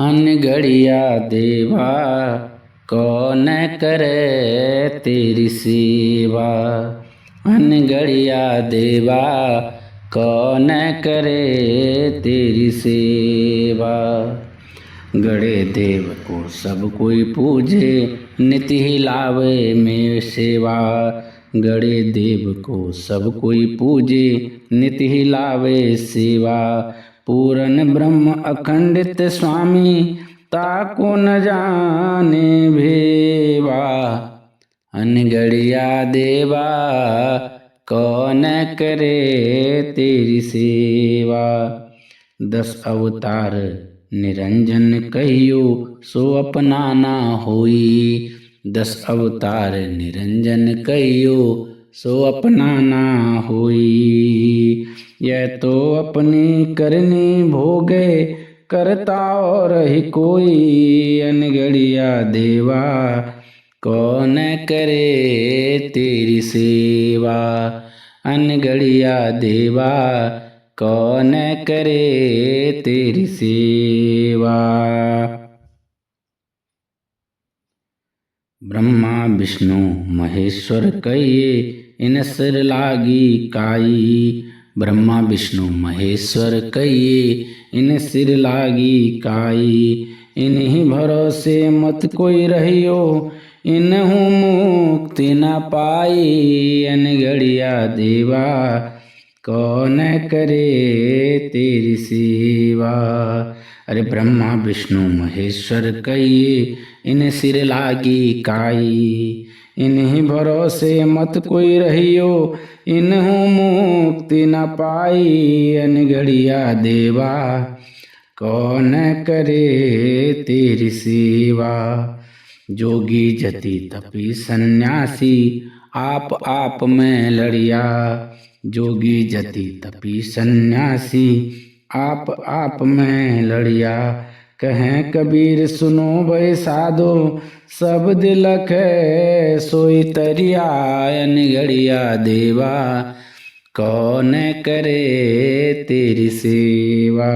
अनगढ़िया देवा कौन करे तेरी सेवा। अनगढ़िया देवा कौन करे तेरी सेवा। गढ़े देव को सब कोई पूजे नित ही लावे में सेवा। गढ़े देव को सब कोई पूजे नित ही लावे सेवा। पूरन ब्रह्म अखंडित स्वामी ताको न जाने भेवा। अनगढ़िया देवा कौन करे तेरी सेवा। 10 अवतार निरंजन कहियो सो अपना ना होई। 10 अवतार निरंजन कहियो सो अपना ना होई। यह तो अपनी करनी भोगे करता और ही कोई। अनगढ़िया देवा कौन करे तेरी सेवा। अनगढ़िया देवा कौन करे तेरी सेवा। ब्रह्मा विष्णु महेश्वर कहिए इन सिर लागी काई। ब्रह्मा विष्णु महेश्वर कहिए इन सिर लागी काई। इन्हीं भरोसे मत कोई रहियो इन्हूं मुक्ति न पाई। अनगढ़िया देवा कौन करे तेरी सेवा। अरे ब्रह्मा विष्णु महेश्वर कहिए इन सिर लागी काई। इन्हीं भरोसे मत कोई रहियो इन्हूं मुक्ति न पाई। अनगढ़िया देवा कौन करे तेरी सेवा। जोगी जति तपी सन्यासी आप में लड़िया। जोगी जति तपी सन्यासी आप में लड़िया। कहें कबीर सुनो भय साधो सब दिलक है सोई तरिया। अनगढ़िया देवा कौन करे तेरी सेवा।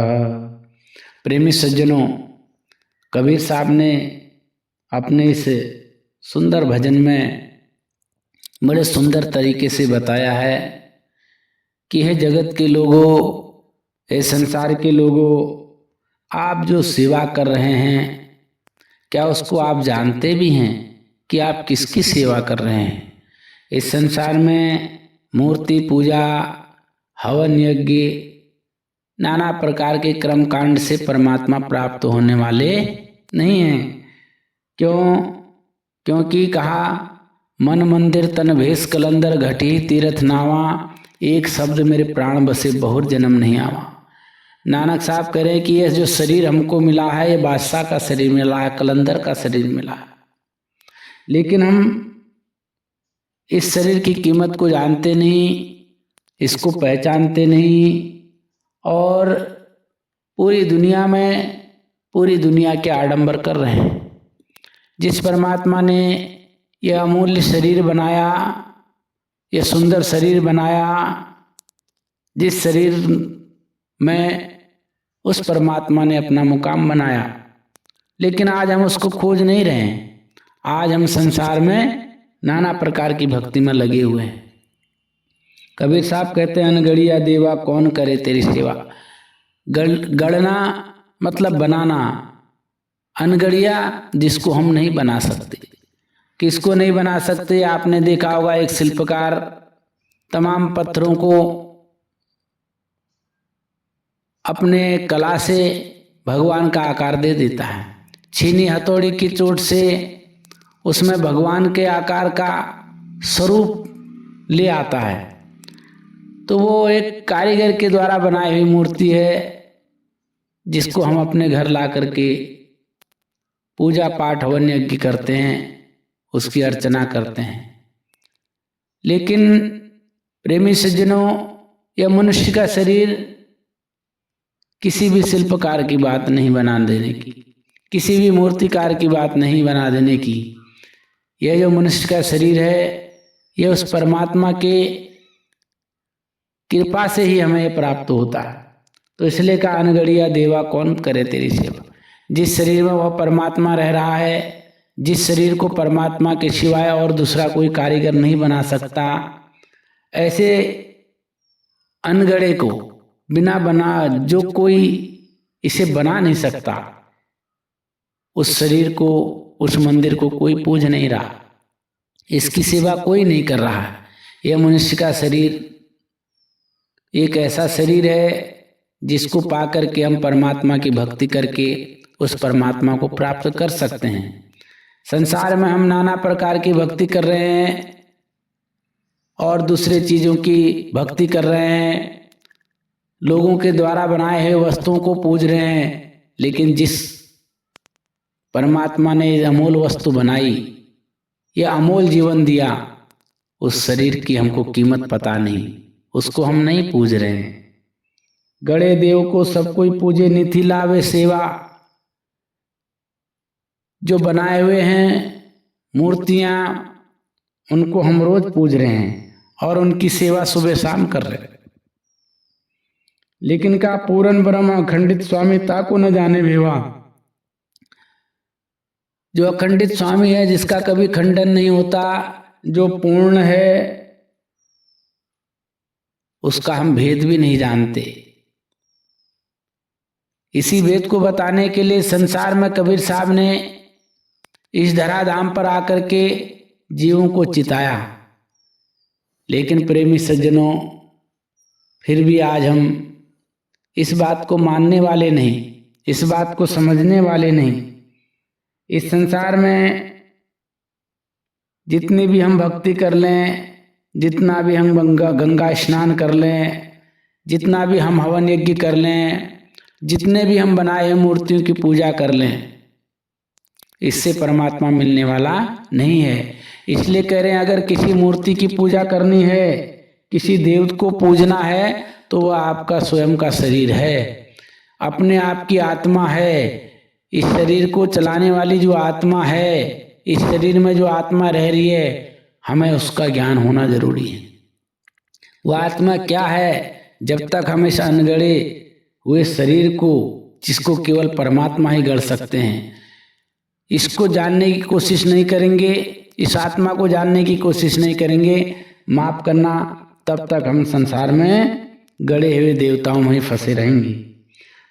प्रेमी सज्जनों, कबीर साहब ने अपने इस सुंदर भजन में बड़े सुंदर तरीके से बताया है कि हे जगत के लोगों, हे संसार के लोगों, आप जो सेवा कर रहे हैं क्या उसको आप जानते भी हैं कि आप किसकी सेवा कर रहे हैं। इस संसार में मूर्ति पूजा, हवन यज्ञ, नाना प्रकार के कर्म कांड से परमात्मा प्राप्त होने वाले नहीं हैं। क्योंकि कहा मन मंदिर तन भेष कलंदर घटी तीर्थ नावा। एक शब्द मेरे प्राण बसे बहुत जन्म नहीं आवा। नानक साहब कह रहे हैं कि यह जो शरीर हमको मिला है ये बादशाह का शरीर मिला है, कलंदर का शरीर मिला है, लेकिन हम इस शरीर की कीमत को जानते नहीं, इसको पहचानते नहीं और पूरी दुनिया के आडंबर कर रहे हैं। जिस परमात्मा ने यह अमूल्य शरीर बनाया, यह सुंदर शरीर बनाया, जिस शरीर में उस परमात्मा ने अपना मुकाम बनाया, लेकिन आज हम उसको खोज नहीं रहे हैं। आज हम संसार में नाना प्रकार की भक्ति में लगे हुए हैं। कबीर साहब कहते हैं अनगढ़िया देवा कौन करे तेरी सेवा। गढ़ना मतलब बनाना, अनगढ़िया जिसको हम नहीं बना सकते। किसको नहीं बना सकते? आपने देखा होगा एक शिल्पकार तमाम पत्थरों को अपने कला से भगवान का आकार दे देता है। छीनी हथौड़ी की चोट से उसमें भगवान के आकार का स्वरूप ले आता है। तो वो एक कारीगर के द्वारा बनाई हुई मूर्ति है जिसको हम अपने घर ला करके पूजा पाठ हवन यज्ञ करते हैं, उसकी अर्चना करते हैं। लेकिन प्रेमी सज्जनों, यह मनुष्य का शरीर किसी भी शिल्पकार की बात नहीं बना देने की, किसी भी मूर्तिकार की बात नहीं बना देने की। यह जो मनुष्य का शरीर है यह उस परमात्मा के कृपा से ही हमें प्राप्त होता है। तो इसलिए कहा अनगढ़िया देवा कौन करे तेरी सेवा। जिस शरीर में वह परमात्मा रह रहा है, जिस शरीर को परमात्मा के सिवाय और दूसरा कोई कारीगर नहीं बना सकता, ऐसे अनगढ़े को बिना बना जो कोई इसे बना नहीं सकता, उस शरीर को, उस मंदिर को कोई पूज नहीं रहा, इसकी सेवा कोई नहीं कर रहा। यह मनुष्य का शरीर एक ऐसा शरीर है जिसको पा करके हम परमात्मा की भक्ति करके उस परमात्मा को प्राप्त कर सकते हैं। संसार में हम नाना प्रकार की भक्ति कर रहे हैं और दूसरे चीजों की भक्ति कर रहे हैं, लोगों के द्वारा बनाए हुए वस्तुओं को पूज रहे हैं, लेकिन जिस परमात्मा ने अमूल वस्तु बनाई, यह अमूल जीवन दिया, उस शरीर की हमको कीमत पता नहीं, उसको हम नहीं पूज रहे हैं। गड़े देव को सब कोई पूजे, निथि लावे सेवा। जो बनाए हुए हैं मूर्तियां, उनको हम रोज पूज रहे हैं और उनकी सेवा सुबह शाम कर रहे हैं, लेकिन का पूर्ण ब्रह्म अखंडित स्वामी ताको न जाने भेवा। जो अखंडित स्वामी है, जिसका कभी खंडन नहीं होता, जो पूर्ण है, उसका हम भेद भी नहीं जानते। इसी भेद को बताने के लिए संसार में कबीर साहब ने इस धराधाम पर आकर के जीवों को चिताया। लेकिन प्रेमी सज्जनों, फिर भी आज हम इस बात को मानने वाले नहीं, इस बात को समझने वाले नहीं। इस संसार में जितनी भी हम भक्ति कर लें, जितना भी हम गंगा स्नान कर लें, जितना भी हम हवन यज्ञ कर लें, जितने भी हम बनाए मूर्तियों की पूजा कर लें, इससे परमात्मा मिलने वाला नहीं है। इसलिए कह रहे हैं, अगर किसी मूर्ति की पूजा करनी है, किसी देव को पूजना है, तो वह आपका स्वयं का शरीर है, अपने आप की आत्मा है। इस शरीर को चलाने वाली जो आत्मा है, इस शरीर में जो आत्मा रह रही है, हमें उसका ज्ञान होना जरूरी है। वह आत्मा क्या है? जब तक हम इस अनगढ़े हुए शरीर को, जिसको केवल परमात्मा ही गढ़ सकते हैं, इसको जानने की कोशिश नहीं करेंगे, इस आत्मा को जानने की कोशिश नहीं करेंगे, माफ करना, तब तक हम संसार में गड़े हुए देवताओं में फंसे रहेंगे।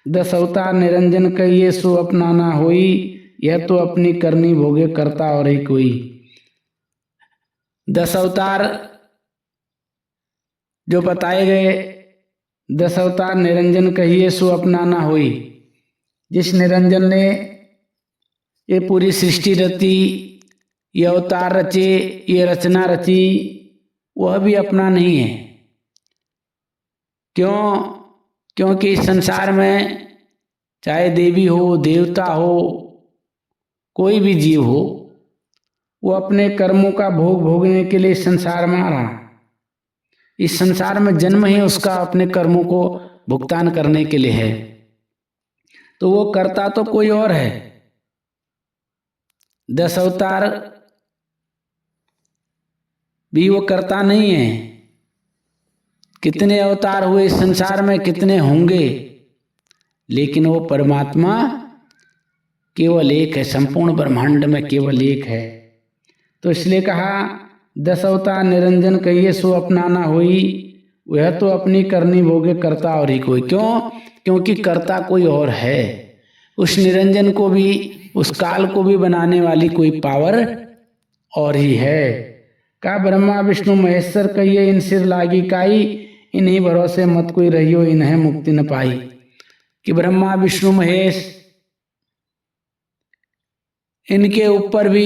10 अवतार निरंजन कहिए सो अपना ना होई, यह तो अपनी करनी भोगे करता और ही कोई। 10 अवतार जो बताए गए, 10 अवतार निरंजन कहिए सो अपना ना होई। जिस निरंजन ने ये पूरी सृष्टि रची, ये अवतार रचे, ये रचना रची, वह भी अपना नहीं है। क्यों? क्योंकि इस संसार में चाहे देवी हो, देवता हो, कोई भी जीव हो, वो अपने कर्मों का भोग भोगने के लिए इस संसार में आ रहा। इस संसार में जन्म ही उसका अपने कर्मों को भुगतान करने के लिए है। तो वो करता तो कोई और है। 10 अवतार भी वो करता नहीं है। कितने अवतार हुए इस संसार में, कितने होंगे, लेकिन वो परमात्मा केवल एक है, संपूर्ण ब्रह्मांड में केवल एक है। तो इसलिए कहा 10 अवतार निरंजन कहिए सो अपना ना होई, वह तो अपनी करनी भोगे करता और ही कोई। क्यों? क्योंकि करता कोई और है। उस निरंजन को भी, उस काल को भी बनाने वाली कोई पावर और ही है। का ब्रह्मा विष्णु महेश्वर कहिए इन सिर लागी काई, इन्हीं भरोसे मत कोई रहियो इन्हें मुक्ति न पाई। कि ब्रह्मा विष्णु महेश, इनके ऊपर भी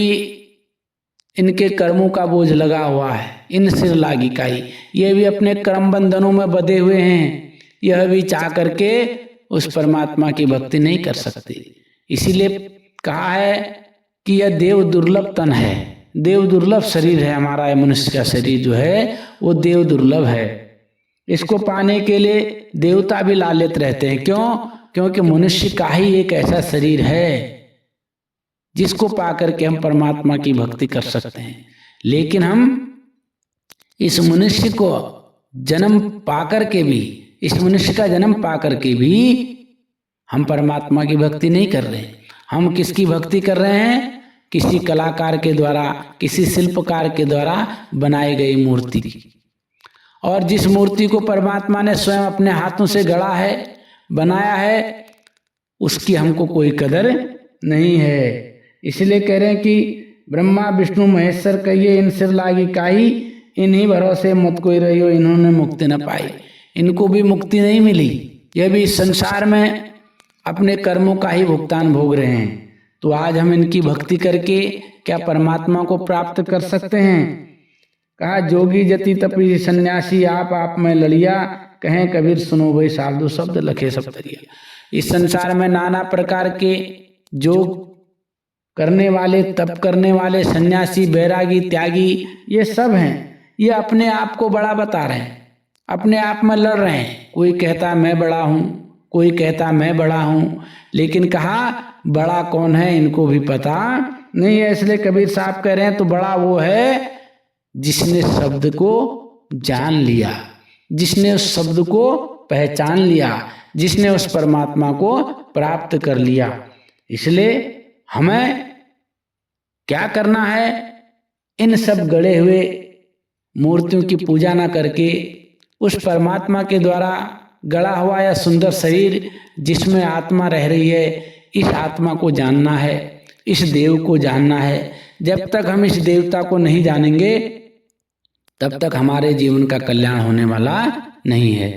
इनके कर्मों का बोझ लगा हुआ है। इन सिर लागी काई, ये भी अपने कर्म बंधनों में बंधे हुए हैं। यह भी चाह करके उस परमात्मा की भक्ति नहीं कर सकते। इसीलिए कहा है कि यह देव दुर्लभ तन है, देव दुर्लभ शरीर है। हमारा यह मनुष्य का शरीर जो है वो देव दुर्लभ है। इसको पाने के लिए देवता भी लालित रहते हैं। क्यों? क्योंकि मनुष्य का ही एक ऐसा शरीर है जिसको पाकर के हम परमात्मा की भक्ति कर सकते हैं। लेकिन हम इस मनुष्य को जन्म पाकर के भी, इस मनुष्य का जन्म पाकर के भी हम परमात्मा की भक्ति नहीं कर रहे हैं। हम किसकी भक्ति कर रहे हैं? किसी कलाकार के द्वारा, किसी शिल्पकार के द्वारा बनाई गई मूर्ति की। और जिस मूर्ति को परमात्मा ने स्वयं अपने हाथों से गढ़ा है, बनाया है, उसकी हमको कोई कदर नहीं है। इसलिए कह रहे हैं कि ब्रह्मा विष्णु महेश्वर कहिए इन सिर लागी काई, इन्हीं भरोसे मत कोई रहियो इन्होंने मुक्ति न पाई। इनको भी मुक्ति नहीं मिली, यह भी संसार में अपने कर्मों का ही भुगतान भोग रहे हैं। तो आज हम इनकी भक्ति करके क्या परमात्मा को प्राप्त कर सकते हैं? कहा जोगी जति तपी सन्यासी आप में लड़िया, कहें कबीर सुनो भाई साधु शब्द लखे सब तरिया। इस संसार में नाना प्रकार के योग करने वाले, तप करने वाले, सन्यासी, बैरागी, त्यागी, ये सब हैं। ये अपने आप को बड़ा बता रहे हैं, अपने आप में लड़ रहे हैं। कोई कहता मैं बड़ा हूँ, कोई कहता मैं बड़ा हूँ, लेकिन कहा बड़ा कौन है इनको भी पता नहीं है। इसलिए कबीर साहब कह रहे हैं तो बड़ा वो है जिसने शब्द को जान लिया, जिसने उस शब्द को पहचान लिया, जिसने उस परमात्मा को प्राप्त कर लिया। इसलिए हमें क्या करना है? इन सब गढ़े हुए मूर्तियों की पूजा ना करके उस परमात्मा के द्वारा गढ़ा हुआ या सुंदर शरीर जिसमें आत्मा रह रही है, इस आत्मा को जानना है, इस देव को जानना है। जब तक हम इस देवता को नहीं जानेंगे तब तक हमारे जीवन का कल्याण होने वाला नहीं है।